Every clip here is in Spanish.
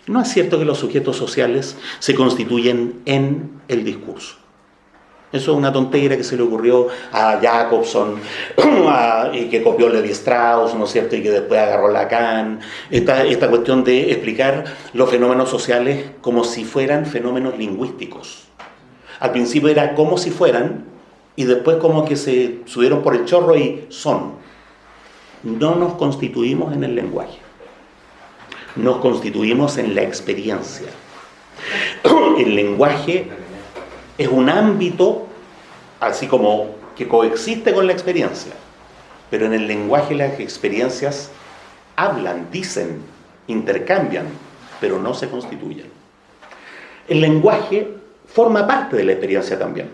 No es cierto que los sujetos sociales se constituyen en el discurso. Eso es una tontera que se le ocurrió a Jacobson, y que copió Levi-Strauss, ¿no es cierto? Y que después agarró Lacan. Esta cuestión de explicar los fenómenos sociales como si fueran fenómenos lingüísticos. Al principio era como si fueran, y después como que se subieron por el chorro y son. No nos constituimos en el lenguaje. Nos constituimos en la experiencia. El lenguaje es un ámbito, así como que coexiste con la experiencia, pero en el lenguaje las experiencias hablan, dicen, intercambian, pero no se constituyen. El lenguaje forma parte de la experiencia también,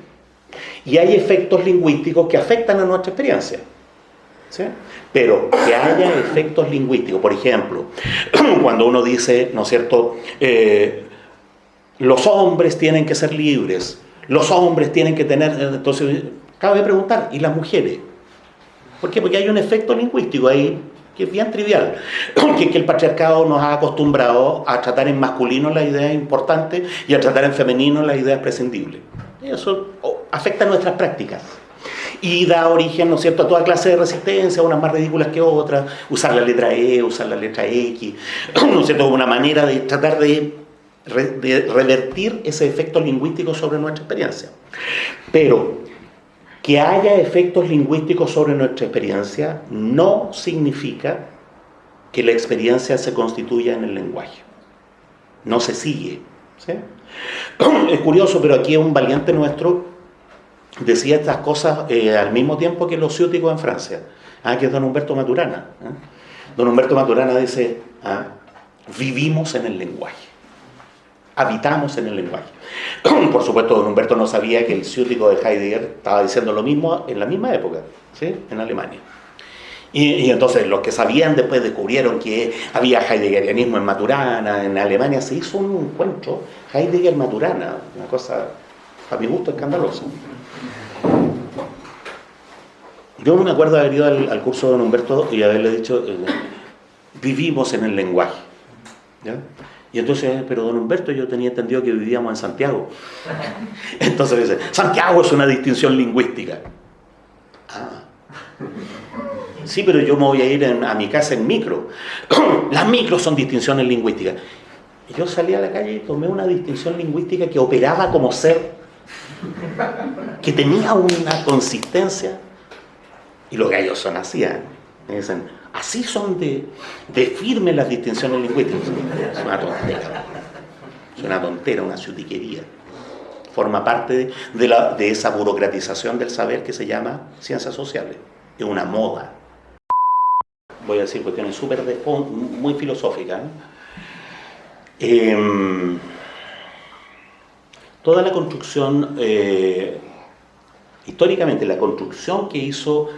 y hay efectos lingüísticos que afectan a nuestra experiencia, ¿sí? Pero que haya efectos lingüísticos, por ejemplo, cuando uno dice, ¿no es cierto?, los hombres tienen que ser libres, los hombres tienen que tener... Entonces, cabe preguntar, ¿y las mujeres? ¿Por qué? Porque hay un efecto lingüístico ahí que es bien trivial, que es que el patriarcado nos ha acostumbrado a tratar en masculino las ideas importantes y a tratar en femenino las ideas prescindibles. Eso afecta nuestras prácticas y da origen, ¿no es cierto?, a toda clase de resistencia, unas más ridículas que otras, usar la letra E, usar la letra X, ¿no es cierto?, como una manera de tratar de revertir ese efecto lingüístico sobre nuestra experiencia. Pero que haya efectos lingüísticos sobre nuestra experiencia no significa que la experiencia se constituya en el lenguaje. No se sigue, ¿sí? Es curioso, pero aquí un valiente nuestro decía estas cosas al mismo tiempo que los ciúticos en Francia, que es don Humberto Maturana. Don Humberto Maturana dice, vivimos en el lenguaje. Habitamos en el lenguaje. Por supuesto, don Humberto no sabía que el ciútico de Heidegger estaba diciendo lo mismo en la misma época, ¿sí?, en Alemania. Y entonces los que sabían después descubrieron que había heideggerianismo en Maturana. En Alemania se hizo un encuentro Heidegger-Maturana, una cosa a mi gusto escandalosa. Yo me acuerdo de haber ido al curso de don Humberto y haberle dicho, vivimos en el lenguaje, ¿ya? Y entonces, pero don Humberto, yo tenía entendido que vivíamos en Santiago. Entonces dice, Santiago es una distinción lingüística. Sí, pero yo me voy a ir a mi casa en micro. Las micros son distinciones lingüísticas. Y yo salí a la calle y tomé una distinción lingüística que operaba como ser, que tenía una consistencia. Y los gallos son así, me dicen, así son de firmes las distinciones lingüísticas. Es una tontera. Es una tontera, una ciutiquería. Forma parte de esa burocratización del saber que se llama ciencias sociales. Es una moda. Voy a decir cuestiones súper muy filosóficas, ¿no? Toda la construcción, históricamente, la construcción que hizo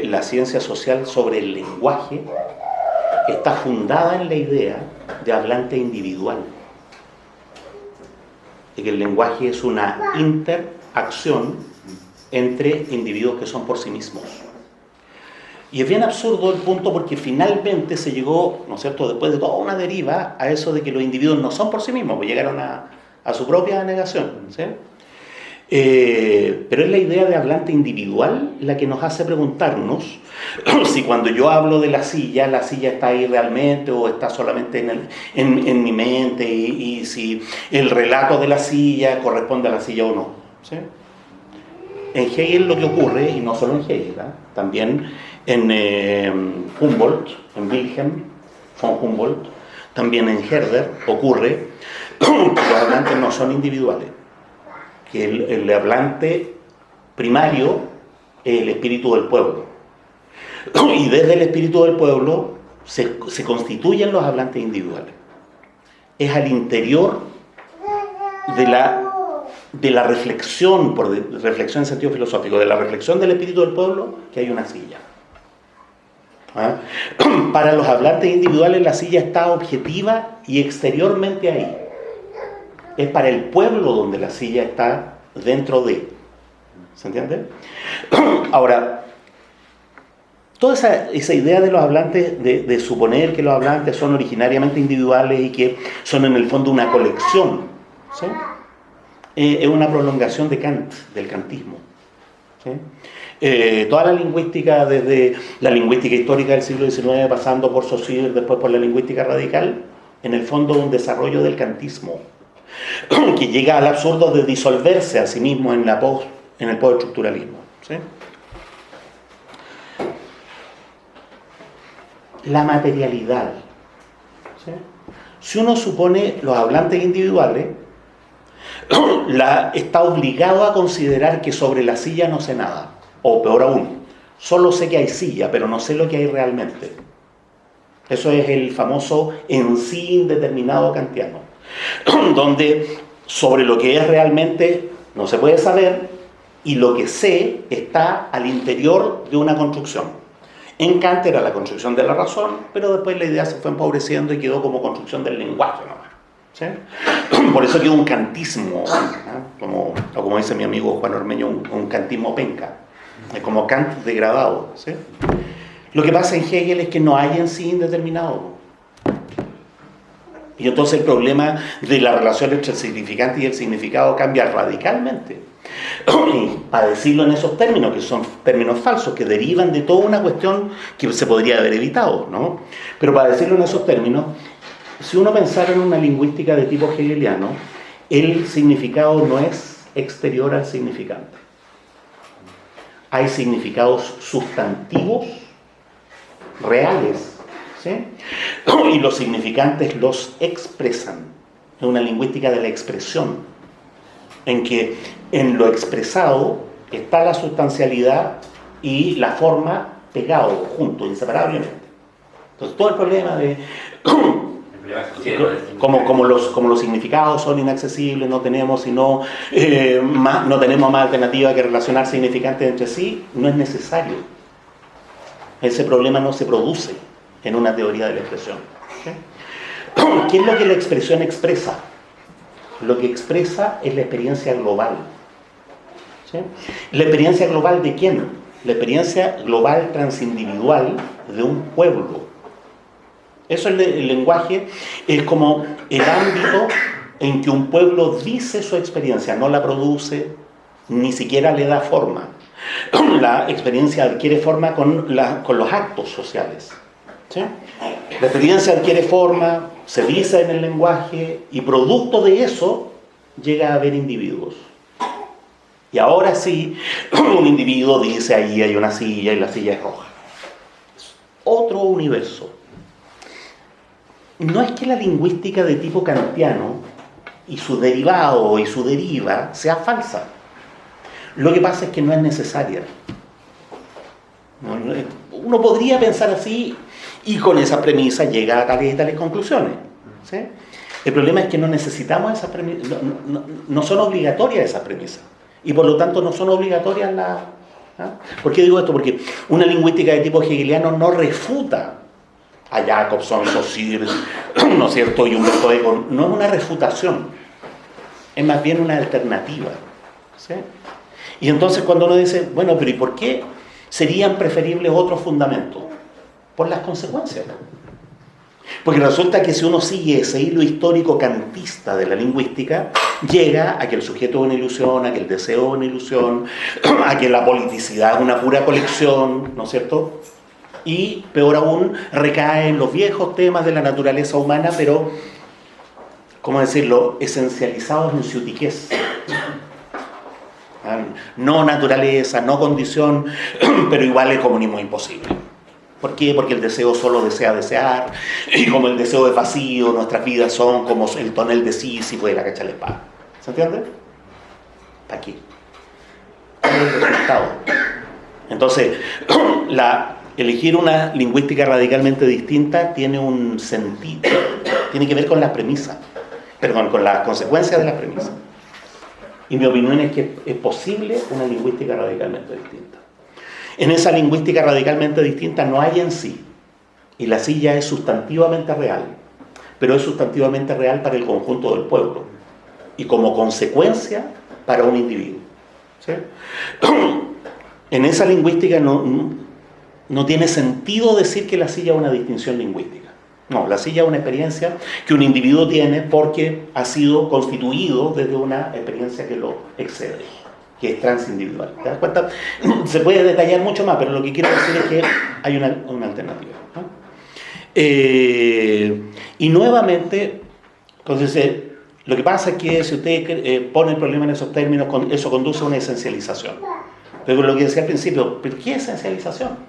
la ciencia social sobre el lenguaje está fundada en la idea de hablante individual, de que el lenguaje es una interacción entre individuos que son por sí mismos. Y es bien absurdo el punto porque finalmente se llegó, ¿no es cierto?, después de toda una deriva a eso de que los individuos no son por sí mismos, pues llegaron a su propia negación, ¿sí? Pero es la idea de hablante individual la que nos hace preguntarnos si cuando yo hablo de la silla está ahí realmente o está solamente en mi mente y si el relato de la silla corresponde a la silla o no, ¿sí? En Hegel lo que ocurre, y no solo en Hegel, también en Humboldt, en Wilhelm von Humboldt, también en Herder ocurre que los hablantes no son individuales, que el hablante primario es el espíritu del pueblo, y desde el espíritu del pueblo se constituyen los hablantes individuales. Es al interior de la reflexión, reflexión en sentido filosófico, de la reflexión del espíritu del pueblo, que hay una silla. Para los hablantes individuales la silla está objetiva y exteriormente ahí. Es para el pueblo donde la silla está dentro de. ¿Se entiende? Ahora, Toda esa idea de los hablantes, de suponer que los hablantes son originariamente individuales y que son en el fondo una colección, ¿sí? Es una prolongación de Kant, del kantismo, ¿sí? Toda la lingüística, desde la lingüística histórica del siglo XIX, pasando por Saussure, después por la lingüística radical, en el fondo un desarrollo del kantismo, que llega al absurdo de disolverse a sí mismo en el postestructuralismo, ¿sí? La materialidad, ¿sí? Si uno supone los hablantes individuales, está obligado a considerar que sobre la silla no sé nada, o peor aún, solo sé que hay silla, pero no sé lo que hay realmente. Eso es el famoso en sí indeterminado kantiano, donde sobre lo que es realmente no se puede saber, y lo que sé está al interior de una construcción. En Kant era la construcción de la razón, pero después la idea se fue empobreciendo y quedó como construcción del lenguaje nomás, ¿sí? Por eso quedó un kantismo, ¿no? Como dice mi amigo Juan Ormeño, un kantismo penca. Es como Kant degradado, ¿sí? Lo que pasa en Hegel es que no hay en sí indeterminado. Y entonces el problema de la relación entre el significante y el significado cambia radicalmente. Y para decirlo en esos términos, que son términos falsos, que derivan de toda una cuestión que se podría haber evitado, ¿no? Pero para decirlo en esos términos, si uno pensara en una lingüística de tipo hegeliano, el significado no es exterior al significante. Hay significados sustantivos, reales, ¿sí? Y los significantes los expresan. Es una lingüística de la expresión, en que en lo expresado está la sustancialidad y la forma pegado, juntos, inseparablemente. Entonces todo el problema de como los significados son inaccesibles, no tenemos no tenemos más alternativa que relacionar significantes entre sí, no es necesario. Ese problema no se produce en una teoría de la expresión, ¿sí? ¿Qué es lo que la expresión expresa? Lo que expresa es la experiencia global, ¿sí? ¿La experiencia global de quién? La experiencia global transindividual de un pueblo. Eso es el lenguaje, es como el ámbito en que un pueblo dice su experiencia, no la produce, ni siquiera le da forma. La experiencia adquiere forma con los actos sociales, ¿sí? La experiencia adquiere forma, se dice en el lenguaje, y producto de eso llega a haber individuos. Y ahora sí, un individuo dice, ahí hay una silla y la silla es roja. Es otro universo. No es que la lingüística de tipo kantiano y su derivado y su deriva sea falsa. Lo que pasa es que no es necesaria. Uno podría pensar así y con esa premisa llega a tales y tales conclusiones, ¿sí? El problema es que no necesitamos esas premisas, no son obligatorias esas premisas, y por lo tanto no son obligatorias las... ¿Por qué digo esto? Porque una lingüística de tipo hegeliano no refuta a Jacobson, Saussure, ¿no es cierto?, y Humberto Eco. No es una refutación, es más bien una alternativa, ¿sí? Y entonces cuando uno dice, bueno, pero ¿y por qué serían preferibles otros fundamentos? Por las consecuencias. Porque resulta que si uno sigue ese hilo histórico kantista de la lingüística, llega a que el sujeto es una ilusión, a que el deseo es una ilusión, a que la politicidad es una pura colección, ¿no es cierto? Y, peor aún, recae en los viejos temas de la naturaleza humana, pero, ¿cómo decirlo?, esencializados en su tiquez. No naturaleza, no condición, pero igual el comunismo es imposible. ¿Por qué? Porque el deseo solo desea desear, y como el deseo es vacío, nuestras vidas son como el tonel de Sísifo de la cacha de la espada. ¿Se entiende? ¿Para qué? ¿Cuál es el resultado? Entonces, elegir una lingüística radicalmente distinta tiene un sentido, tiene que ver con las premisas, con las consecuencias de las premisas. Y mi opinión es que es posible una lingüística radicalmente distinta. En esa lingüística radicalmente distinta no hay en sí, y la silla es sustantivamente real, pero es sustantivamente real para el conjunto del pueblo, y como consecuencia para un individuo, ¿sí? En esa lingüística no tiene sentido decir que la silla es una distinción lingüística. No, la silla es una experiencia que un individuo tiene porque ha sido constituido desde una experiencia que lo excede, que es transindividual. ¿Te das cuenta? Se puede detallar mucho más, pero lo que quiero decir es que hay una alternativa, ¿no? Y nuevamente, entonces, lo que pasa es que si usted pone el problema en esos términos, eso conduce a una esencialización. Pero lo que decía al principio, ¿pero qué esencialización?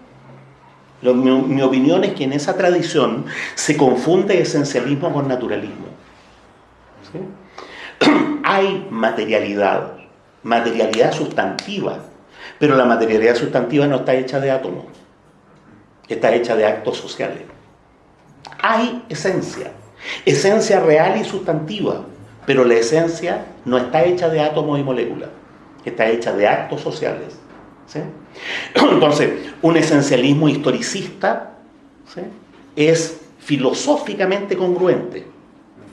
Mi opinión es que en esa tradición se confunde esencialismo con naturalismo. ¿Sí? Hay materialidad sustantiva, pero la materialidad sustantiva no está hecha de átomos, está hecha de actos sociales. Hay esencia real y sustantiva, pero la esencia no está hecha de átomos y moléculas, está hecha de actos sociales. ¿Sí? Entonces, un esencialismo historicista, ¿sí?, es filosóficamente congruente,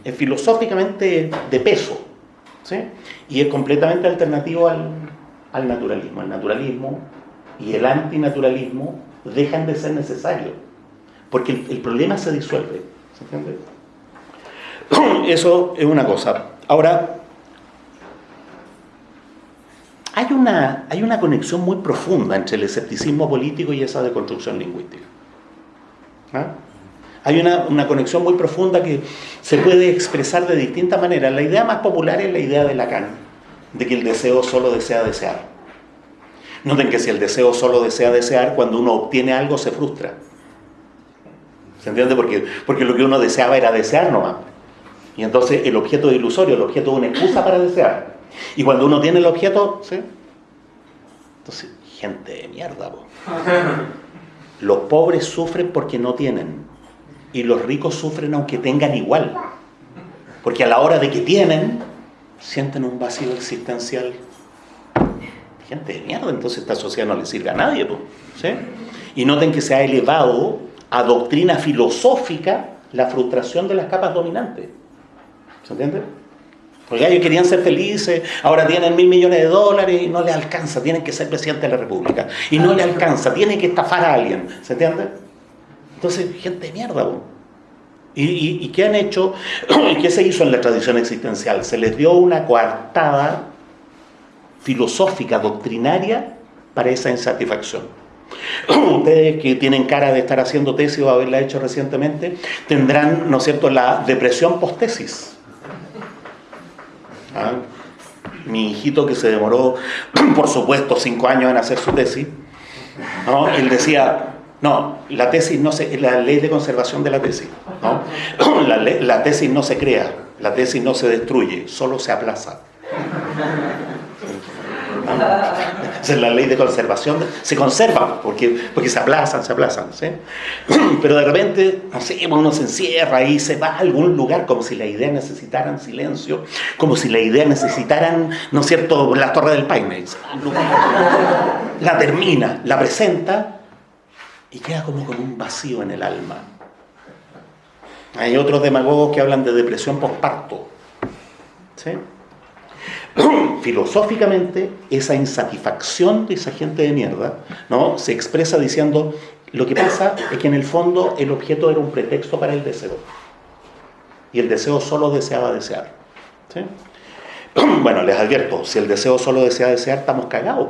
es filosóficamente de peso, ¿sí?, y es completamente alternativo al naturalismo. El naturalismo y el antinaturalismo dejan de ser necesarios, porque el problema se disuelve. ¿Se entiende? Eso es una cosa. Ahora, hay una conexión muy profunda entre el escepticismo político y esa deconstrucción lingüística. ¿Ah? Hay una conexión muy profunda que se puede expresar de distintas maneras. La idea más popular es la idea de Lacan, de que el deseo solo desea desear. Noten que si el deseo solo desea desear, cuando uno obtiene algo se frustra. ¿Se entiende? Porque lo que uno deseaba era desear nomás. Y entonces el objeto es ilusorio, el objeto es una excusa para desear. Y cuando uno tiene el objeto, ¿sí?, entonces, gente de mierda, po. Los pobres sufren porque no tienen, y los ricos sufren aunque tengan igual, porque a la hora de que tienen, sienten un vacío existencial. Gente de mierda, entonces esta sociedad no le sirve a nadie, po, ¿sí? Y noten que se ha elevado a doctrina filosófica la frustración de las capas dominantes. ¿Se entiende? Porque ellos querían ser felices, ahora tienen $1.000 millones y no les alcanza, tienen que ser presidente de la República. Y no les alcanza, tienen que estafar a alguien. ¿Se entiende? Entonces, gente de mierda, ¿no? ¿Y qué han hecho? ¿Qué se hizo en la tradición existencial? Se les dio una coartada filosófica, doctrinaria, para esa insatisfacción. Ustedes que tienen cara de estar haciendo tesis o haberla hecho recientemente, tendrán, ¿no es cierto?, la depresión post-tesis. ¿Ah? Mi hijito, que se demoró, por supuesto, 5 años en hacer su tesis, ¿no?, él decía, no, la tesis no se, la ley de conservación de la tesis, ¿no? La tesis no se crea, la tesis no se destruye, solo se aplaza. Esa es la ley de conservación, se conservan porque se aplazan, ¿sí? Pero de repente, no sé, uno se encierra y se va a algún lugar como si las ideas necesitaran silencio, como si las ideas necesitaran, ¿no es cierto?, la Torre del Paine. La termina, la presenta y queda como con un vacío en el alma. Hay otros demagogos que hablan de depresión posparto, ¿sí? Filosóficamente, esa insatisfacción de esa gente de mierda, ¿no?, se expresa diciendo, lo que pasa es que en el fondo el objeto era un pretexto para el deseo. Y el deseo solo deseaba desear, ¿sí? Bueno, les advierto, si el deseo solo desea desear, estamos cagados.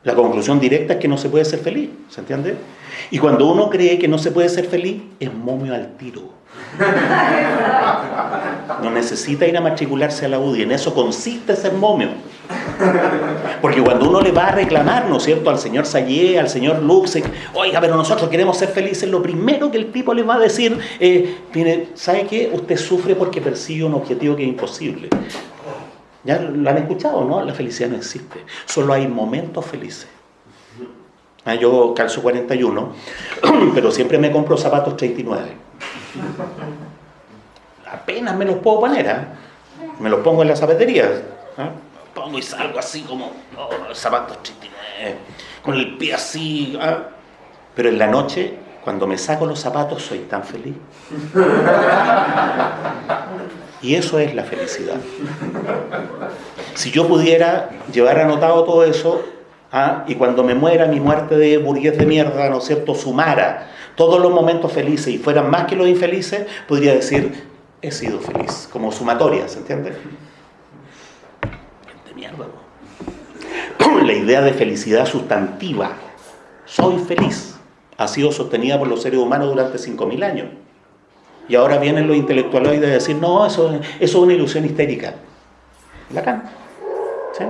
La conclusión directa es que no se puede ser feliz, ¿se entiende? Y cuando uno cree que no se puede ser feliz, es momio al tiro. No necesita ir a matricularse a la UDI, en eso consiste ser momio. Porque cuando uno le va a reclamar, ¿no es cierto?, al señor Sayé, al señor Luxek, oiga, pero nosotros queremos ser felices, lo primero que el tipo le va a decir es, mire, ¿sabe qué? Usted sufre porque persigue un objetivo que es imposible. ¿Ya lo han escuchado, no? La felicidad no existe, solo hay momentos felices. Yo calzo 41, pero siempre me compro zapatos 39. Apenas me los puedo poner, ¿eh? Me los pongo en la zapatería, ¿eh? Pongo y salgo así como, zapatos 39, con el pie así, ¿eh? Pero en la noche, cuando me saco los zapatos, soy tan feliz. Y eso es la felicidad. Si yo pudiera llevar anotado todo eso, Y cuando me muera, mi muerte de burgués de mierda, ¿no es cierto?, sumara todos los momentos felices y fueran más que los infelices, podría decir, he sido feliz, como sumatoria, ¿se entiende? De mierda, ¿no? La idea de felicidad sustantiva, soy feliz, ha sido sostenida por los seres humanos durante 5.000 años. Y ahora vienen los intelectuales a decir, no, eso es una ilusión histérica. Lacan. ¿Sí?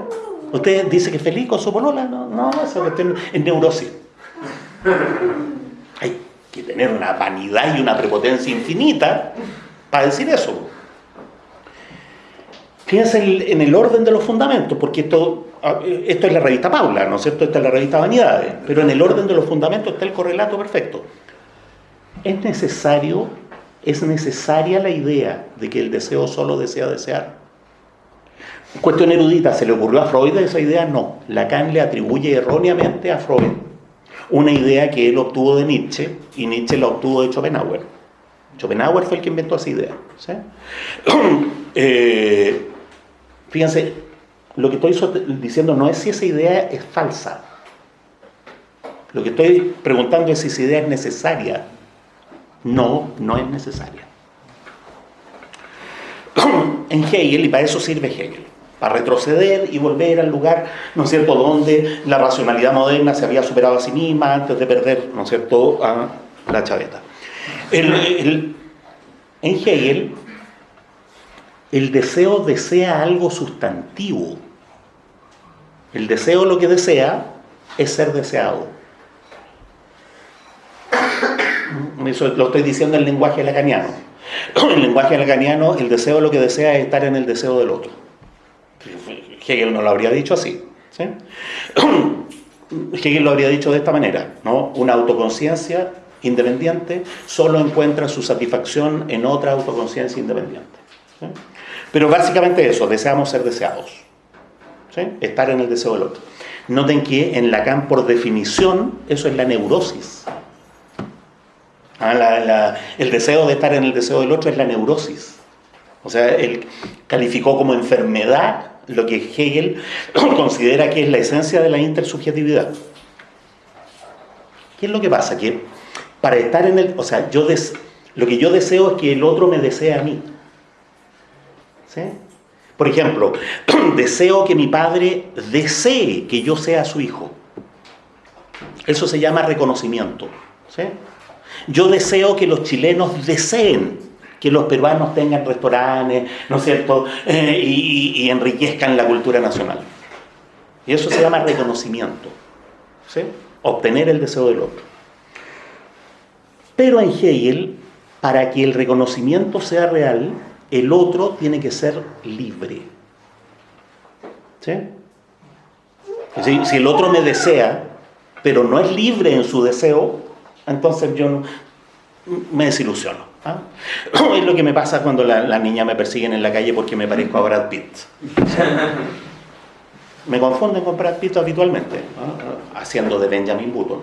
¿Usted dice que es feliz con su polola? No, eso es neurosis. Hay que tener una vanidad y una prepotencia infinita para decir eso. Fíjense en el orden de los fundamentos, porque esto es la revista Paula, ¿no es cierto? Esta es la revista Vanidades, pero en el orden de los fundamentos está el correlato perfecto. Es necesaria la idea de que el deseo solo desea desear. Cuestión erudita, ¿se le ocurrió a Freud esa idea? No. Lacan le atribuye erróneamente a Freud una idea que él obtuvo de Nietzsche, y Nietzsche la obtuvo de Schopenhauer. Schopenhauer fue el que inventó esa idea. ¿Sí? Fíjense, lo que estoy diciendo no es si esa idea es falsa. Lo que estoy preguntando es si esa idea es necesaria. No es necesaria. En Hegel, y para eso sirve Hegel, para retroceder y volver al lugar, ¿no es cierto?, donde la racionalidad moderna se había superado a sí misma antes de perder, ¿no es cierto?, a la chaveta. En Hegel, el deseo desea algo sustantivo. El deseo lo que desea es ser deseado. Eso lo estoy diciendo en el lenguaje lacaniano. En el lenguaje lacaniano, el deseo lo que desea es estar en el deseo del otro. Hegel no lo habría dicho así, ¿sí? Hegel lo habría dicho de esta manera, ¿no? Una autoconciencia independiente solo encuentra su satisfacción en otra autoconciencia independiente, ¿sí? Pero básicamente eso, deseamos ser deseados, ¿sí? Estar en el deseo del otro. Noten que en Lacan, por definición, eso es la neurosis. El deseo de estar en el deseo del otro es la neurosis. O sea, él calificó como enfermedad lo que Hegel considera que es la esencia de la intersubjetividad. ¿Qué es lo que pasa? Que para estar en el... O sea, lo que yo deseo es que el otro me desee a mí. ¿Sí? Por ejemplo, deseo que mi padre desee que yo sea su hijo. Eso se llama reconocimiento. ¿Sí? Yo deseo que los chilenos deseen que los peruanos tengan restaurantes, ¿no es cierto?, y enriquezcan la cultura nacional. Y eso se llama reconocimiento, ¿sí? Obtener el deseo del otro. Pero en Hegel, para que el reconocimiento sea real, el otro tiene que ser libre. ¿Sí? Si el otro me desea, pero no es libre en su deseo, entonces yo me desilusiono. Es lo que me pasa cuando las niñas me persiguen en la calle porque me parezco a Brad Pitt. Me confunden con Brad Pitt habitualmente, haciendo de Benjamin Button.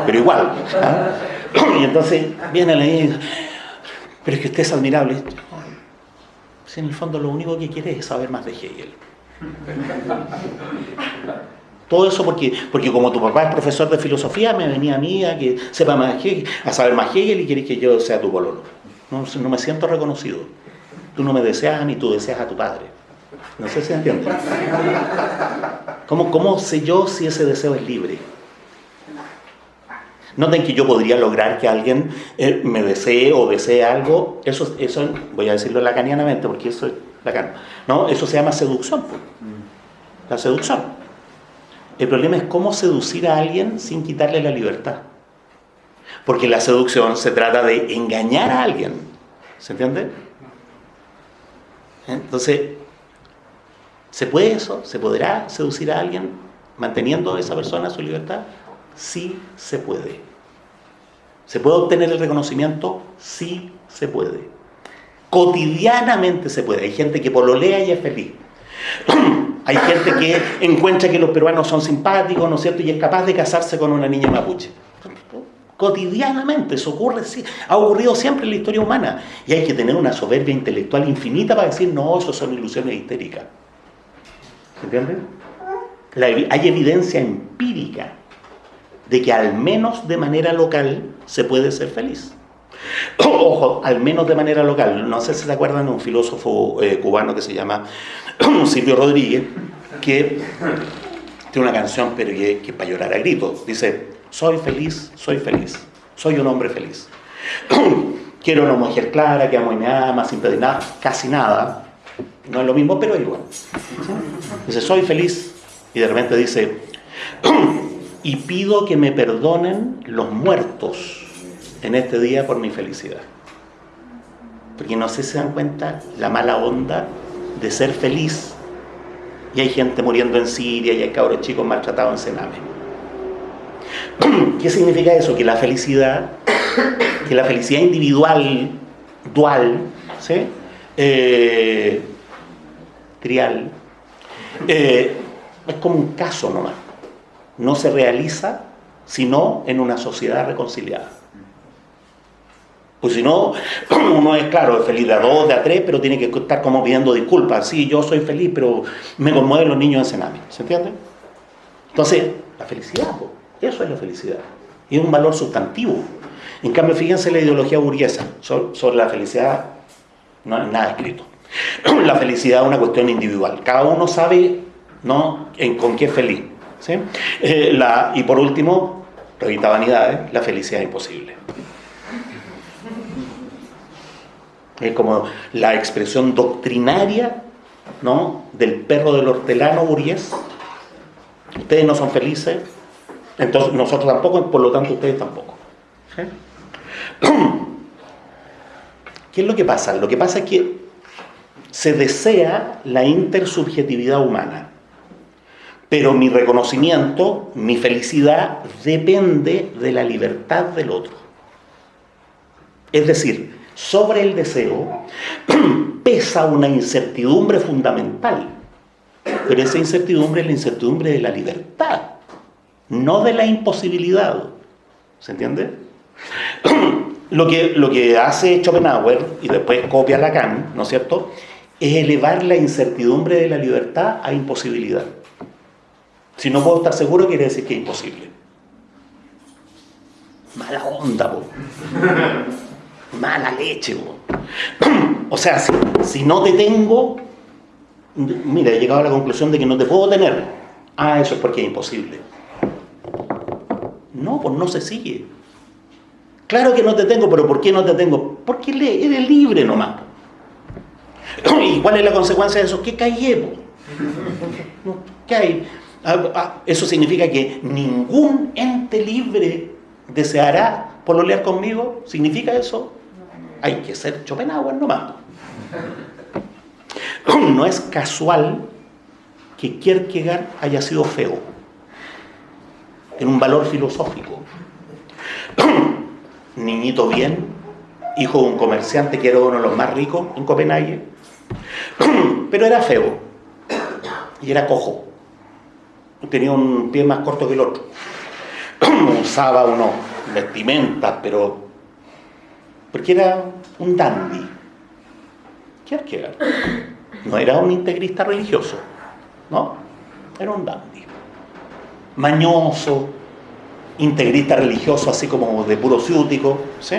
Pero igual. Y entonces viene la niña y dice, pero es que usted es admirable. Si en el fondo lo único que quiere es saber más de Hegel. Todo eso porque como tu papá es profesor de filosofía, me venía a mí a que sepa más Hegel, a saber más Hegel, y querés que yo sea tu pololo. No me siento reconocido. Tú no me deseas ni tú deseas a tu padre. No sé si entiendes. ¿Cómo sé yo si ese deseo es libre? Noten que yo podría lograr que alguien me desee o desee algo. Eso voy a decirlo lacanianamente porque eso es Lacan. ¿No? Eso se llama seducción. Pues. La seducción. El problema es cómo seducir a alguien sin quitarle la libertad. Porque la seducción se trata de engañar a alguien. ¿Se entiende? Entonces, ¿se puede eso? ¿Se podrá seducir a alguien manteniendo a esa persona su libertad? Sí se puede. ¿Se puede obtener el reconocimiento? Sí se puede. Cotidianamente se puede. Hay gente que pololea y es feliz. Hay gente que encuentra que los peruanos son simpáticos, ¿no es cierto?, y es capaz de casarse con una niña mapuche. Cotidianamente, eso ocurre, sí, ha ocurrido siempre en la historia humana. Y hay que tener una soberbia intelectual infinita para decir, no, eso son ilusiones histéricas. ¿Se entiende? Hay evidencia empírica de que al menos de manera local se puede ser feliz. Ojo, al menos de manera local. No sé si se acuerdan de un filósofo cubano que se llama Silvio Rodríguez, que tiene una canción pero que es para llorar a gritos. Dice: soy feliz, soy un hombre feliz. Quiero una mujer clara, que amo y me ama, sin pedir nada, casi nada. No es lo mismo, pero igual. Dice: soy feliz. Y de repente dice: y pido que me perdonen los muertos en este día por mi felicidad. Porque no sé si se dan cuenta la mala onda de ser feliz. Y hay gente muriendo en Siria y hay cabros chicos maltratados en Sename. ¿Qué significa eso? Que la felicidad individual, dual, ¿sí? Trial, es como un caso nomás. No se realiza sino en una sociedad reconciliada. Pues si no, uno es, claro, es feliz de a dos, de a tres, pero tiene que estar como pidiendo disculpas. Sí, yo soy feliz, pero me conmueven los niños en Sename. ¿Se entiende? Entonces, la felicidad, eso es la felicidad. Y es un valor sustantivo. En cambio, fíjense la ideología burguesa sobre la felicidad, no hay nada escrito. La felicidad es una cuestión individual. Cada uno sabe, ¿no?, con qué es feliz. ¿Sí? Y por último, revista vanidades, la felicidad es imposible. Es como la expresión doctrinaria, ¿no?, del perro del hortelano burgués. Ustedes no son felices, entonces nosotros tampoco, por lo tanto ustedes tampoco. ¿Sí? ¿Qué es lo que pasa? Lo que pasa es que se desea la intersubjetividad humana, pero mi reconocimiento, mi felicidad, depende de la libertad del otro. Es decir, sobre el deseo pesa una incertidumbre fundamental, pero esa incertidumbre es la incertidumbre de la libertad, no de la imposibilidad. ¿Se entiende? Lo que hace Schopenhauer, y después copia Lacan, ¿no es cierto?, es elevar la incertidumbre de la libertad a imposibilidad. Si no puedo estar seguro, quiere decir que es imposible. Mala onda, po. Mala leche, po. O sea, si no te tengo, mira, he llegado a la conclusión de que no te puedo tener. Ah, eso es porque es imposible. No, pues no se sigue. Claro que no te tengo, pero ¿por qué no te tengo? Porque eres libre nomás. ¿Y cuál es la consecuencia de eso? Que callé, po. ¿Qué hay? Eso significa que ningún ente libre deseará pololear conmigo. ¿Significa eso? Hay que ser Schopenhauer nomás. No es casual que Kierkegaard haya sido feo en un valor filosófico. Niñito bien, hijo de un comerciante que era uno de los más ricos en Copenhague, pero era feo y era cojo. Tenía un pie más corto que el otro. Usaba unos vestimentas, pero porque era un dandy. Kierkegaard no era un integrista religioso, ¿no? Era un dandy. Mañoso, integrista religioso, así como de puro ciútico, ¿sí?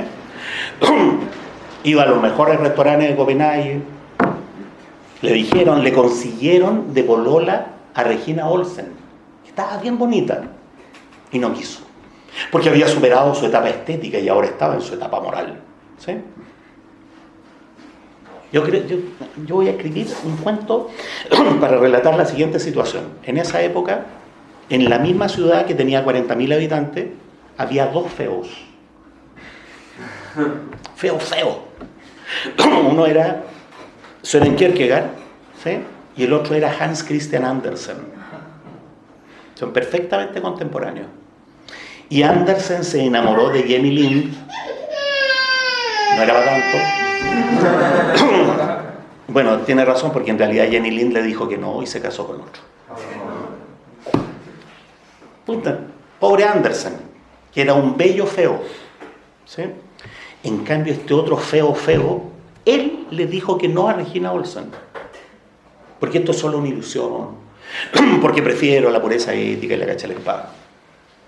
Iba a los mejores restaurantes de Copenhague. Le consiguieron de polola a Regina Olsen, que estaba bien bonita, y no quiso, porque había superado su etapa estética y ahora estaba en su etapa moral, ¿sí? Yo voy a escribir un cuento para relatar la siguiente situación. En esa época, en la misma ciudad que tenía 40.000 habitantes, había dos feos. Feo. Uno era Søren Kierkegaard, ¿sí?, y el otro era Hans Christian Andersen. Son perfectamente contemporáneos. Y Andersen se enamoró de Jenny Lind. No era para tanto. Bueno, tiene razón, porque en realidad Jenny Lind le dijo que no y se casó con otro. Puta, pobre Andersen, que era un bello feo, ¿sí? En cambio, este otro feo, él le dijo que no a Regina Olsen, porque esto es solo una ilusión. porque prefiero la pureza ética y la cacha de la espada.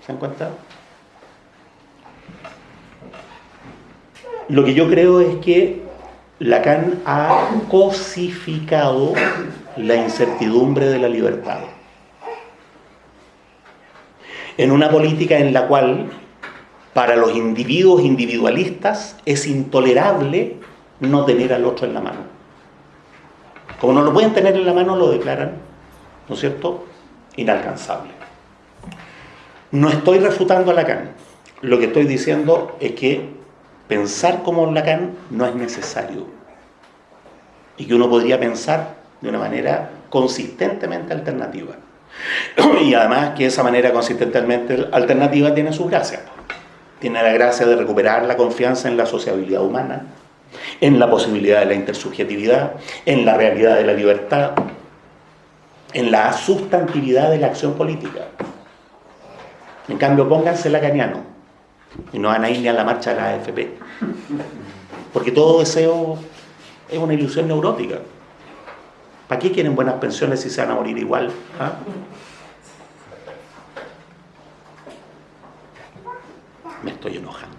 ¿Se dan cuenta? Lo que yo creo es que Lacan ha cosificado la incertidumbre de la libertad en una política en la cual para los individuos individualistas es intolerable no tener al otro en la mano. Como no lo pueden tener en la mano, lo declaran, ¿no es cierto?, inalcanzable. No estoy refutando a Lacan. Lo que estoy diciendo es que pensar como Lacan no es necesario. Y que uno podría pensar de una manera consistentemente alternativa. Y además que esa manera consistentemente alternativa tiene sus gracias. Tiene la gracia de recuperar la confianza en la sociabilidad humana, en la posibilidad de la intersubjetividad, en la realidad de la libertad, en la sustantividad de la acción política. En cambio, pónganse lacaniano y no van a ir ni a la marcha de la AFP. Porque todo deseo es una ilusión neurótica. ¿Para qué quieren buenas pensiones si se van a morir igual? ¿Ah? Me estoy enojando.